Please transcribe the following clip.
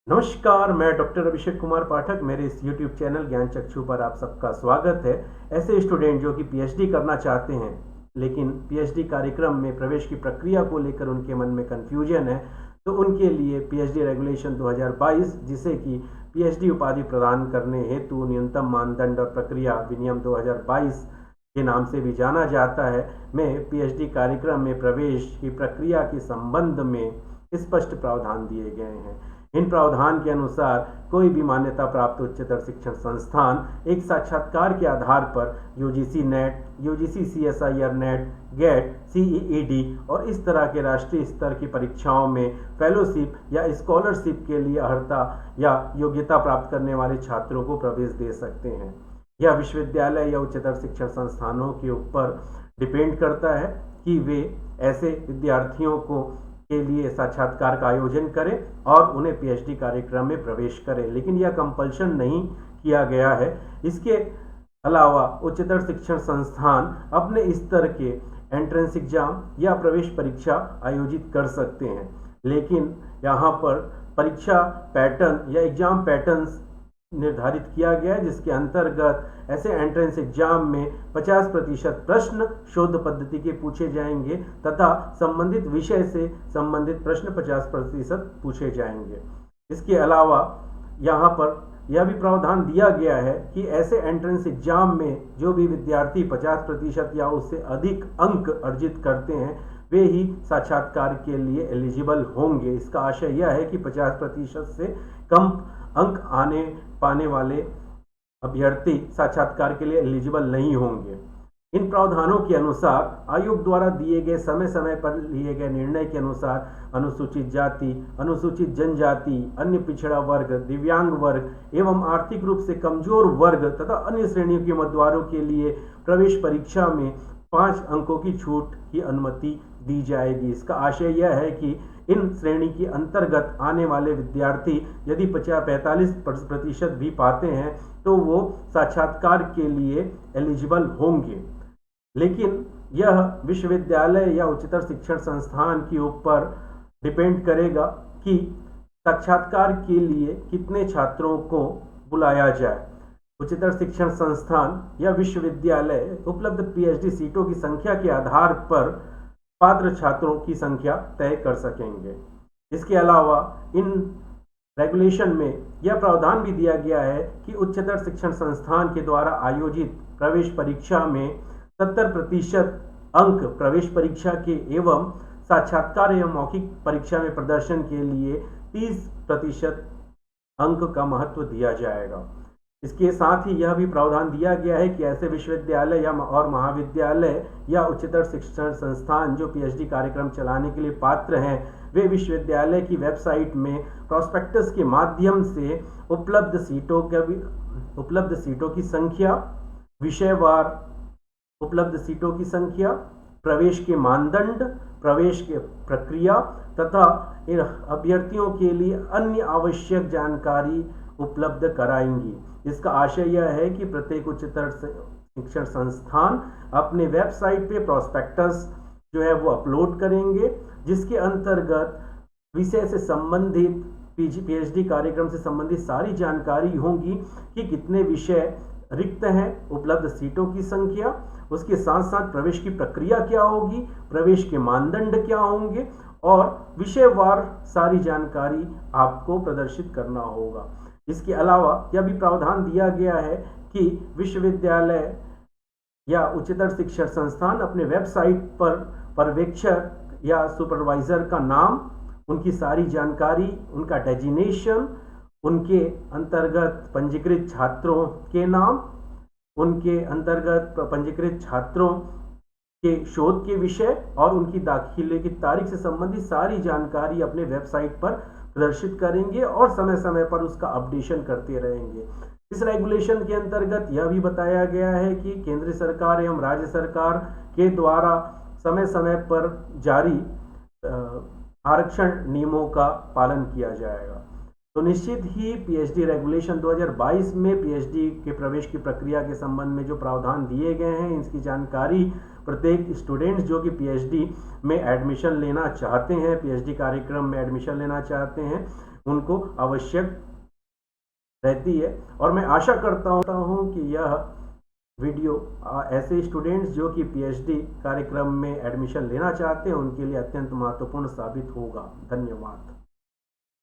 नमस्कार, मैं डॉक्टर अभिषेक कुमार पाठक। मेरे इस यूट्यूब चैनल ज्ञान चक्षु पर आप सबका स्वागत है। ऐसे स्टूडेंट जो कि पीएचडी करना चाहते हैं लेकिन पीएचडी कार्यक्रम में प्रवेश की प्रक्रिया को लेकर उनके मन में कन्फ्यूजन है, तो उनके लिए पीएचडी रेगुलेशन 2022, जिसे कि पीएचडी उपाधि प्रदान करने हेतु न्यूनतम मानदंड और प्रक्रिया विनियम 2022 के नाम से भी जाना जाता है, में पीएचडी कार्यक्रम में प्रवेश की प्रक्रिया के संबंध में स्पष्ट प्रावधान दिए गए हैं। इन प्रावधान के अनुसार कोई भी मान्यता प्राप्त उच्चतर शिक्षण संस्थान एक साक्षात्कार के आधार पर UGC NET, UGC CSIR NET, GATE, CEED और इस तरह के राष्ट्रीय स्तर की परीक्षाओं में फेलोशिप या स्कॉलरशिप के लिए अर्हता या योग्यता प्राप्त करने वाले छात्रों को प्रवेश दे सकते हैं। यह विश्वविद्यालय या उच्चतर शिक्षण संस्थानों के ऊपर डिपेंड करता है कि वे ऐसे विद्यार्थियों को के लिए साक्षात्कार का आयोजन करें और उन्हें पीएचडी कार्यक्रम में प्रवेश करें, लेकिन यह कंपल्शन नहीं किया गया है। इसके अलावा उच्चतर शिक्षण संस्थान अपने स्तर के एंट्रेंस एग्जाम या प्रवेश परीक्षा आयोजित कर सकते हैं, लेकिन यहाँ पर परीक्षा पैटर्न या एग्जाम पैटर्न्स निर्धारित किया गया है, जिसके अंतर्गत ऐसे एंट्रेंस एग्जाम में 50% प्रश्न शोध पद्धति के पूछे जाएंगे तथा संबंधित विषय से संबंधित प्रश्न 50% पूछे जाएंगे। इसके अलावा यहाँ पर यह भी प्रावधान दिया गया है कि ऐसे एंट्रेंस एग्जाम में जो भी विद्यार्थी 50% या उससे अधिक अंक अर्जित करते हैं वे ही साक्षात्कार के लिए एलिजिबल होंगे। इसका आशय यह है कि 50% से कम अंक पाने वाले अभ्यर्थी साक्षात्कार के लिए एलिजिबल नहीं होंगे। इन प्रावधानों के अनुसार आयोग द्वारा दिए गए समय समय पर लिए गए निर्णय के अनुसार अनुसूचित जाति, अनुसूचित जनजाति, अन्य पिछड़ा वर्ग, दिव्यांग वर्ग एवं आर्थिक रूप से कमजोर वर्ग तथा अन्य श्रेणियों के उम्मीदवारों के लिए प्रवेश परीक्षा में 5 अंकों की छूट की अनुमति दी जाएगी। इसका आशय यह है कि इन श्रेणी के अंतर्गत आने वाले विद्यार्थी यदि 45% भी पाते हैं तो वो साक्षात्कार के लिए एलिजिबल होंगे, लेकिन यह विश्वविद्यालय या उच्चतर शिक्षण संस्थान के ऊपर डिपेंड करेगा कि साक्षात्कार के लिए कितने छात्रों को बुलाया जाए। उच्चतर शिक्षण संस्थान या विश्वविद्यालय उपलब्ध पीएचडी सीटों की संख्या के आधार पर पात्र छात्रों की संख्या तय कर सकेंगे। इसके अलावा इन रेगुलेशन में यह प्रावधान भी दिया गया है कि उच्चतर शिक्षण संस्थान के द्वारा आयोजित प्रवेश परीक्षा में 70% अंक प्रवेश परीक्षा के एवं साक्षात्कार एवं मौखिक परीक्षा में प्रदर्शन के लिए 30% अंक का महत्व दिया जाएगा। इसके साथ ही यह भी प्रावधान दिया गया है कि ऐसे विश्वविद्यालय या और महाविद्यालय या उच्चतर शिक्षण संस्थान जो पीएचडी कार्यक्रम चलाने के लिए पात्र हैं वे विश्वविद्यालय की वेबसाइट में प्रोस्पेक्टस के माध्यम से उपलब्ध सीटों की संख्या, विषयवार उपलब्ध सीटों की संख्या, प्रवेश के मानदंड, प्रवेश के प्रक्रिया तथा इन अभ्यर्थियों के लिए अन्य आवश्यक जानकारी उपलब्ध कराएंगी। इसका आशय यह है कि प्रत्येक उच्चतर शिक्षण संस्थान अपने वेबसाइट पे प्रोस्पेक्टस जो है वो अपलोड करेंगे, जिसके अंतर्गत विषय से संबंधित पीएचडी कार्यक्रम से संबंधित सारी जानकारी होगी कि कितने विषय रिक्त हैं, उपलब्ध सीटों की संख्या, उसके साथ साथ प्रवेश की प्रक्रिया क्या होगी, प्रवेश के मानदंड क्या होंगे और विषयवार सारी जानकारी आपको प्रदर्शित करना होगा। इसके अलावा यह भी प्रावधान दिया गया है कि विश्वविद्यालय या उच्चतर शिक्षण संस्थान अपने वेबसाइट पर पर्यवेक्षक या सुपरवाइजर का नाम, उनकी सारी जानकारी, उनका डेजिग्नेशन, उनके अंतर्गत पंजीकृत छात्रों के नाम, उनके अंतर्गत पंजीकृत छात्रों के शोध के विषय और उनकी दाखिले की तारीख से संबंधित सारी जानकारी अपने वेबसाइट पर प्रदर्शित करेंगे और समय समय पर उसका अपडेशन करते रहेंगे। इस रेगुलेशन के अंतर्गत यह भी बताया गया है कि केंद्र सरकार एवं राज्य सरकार के द्वारा समय समय पर जारी आरक्षण नियमों का पालन किया जाएगा। तो निश्चित ही पीएचडी रेगुलेशन 2022 में पीएचडी के प्रवेश की प्रक्रिया के संबंध में जो प्रावधान दिए गए हैं, इसकी जानकारी प्रत्येक स्टूडेंट्स जो कि पीएचडी में एडमिशन लेना चाहते हैं, पीएचडी कार्यक्रम में एडमिशन लेना चाहते हैं, उनको आवश्यक रहती है। और मैं आशा करता हूँ कि यह वीडियो ऐसे स्टूडेंट्स जो कि पीएचडी कार्यक्रम में एडमिशन लेना चाहते हैं उनके लिए अत्यंत महत्वपूर्ण साबित होगा। धन्यवाद।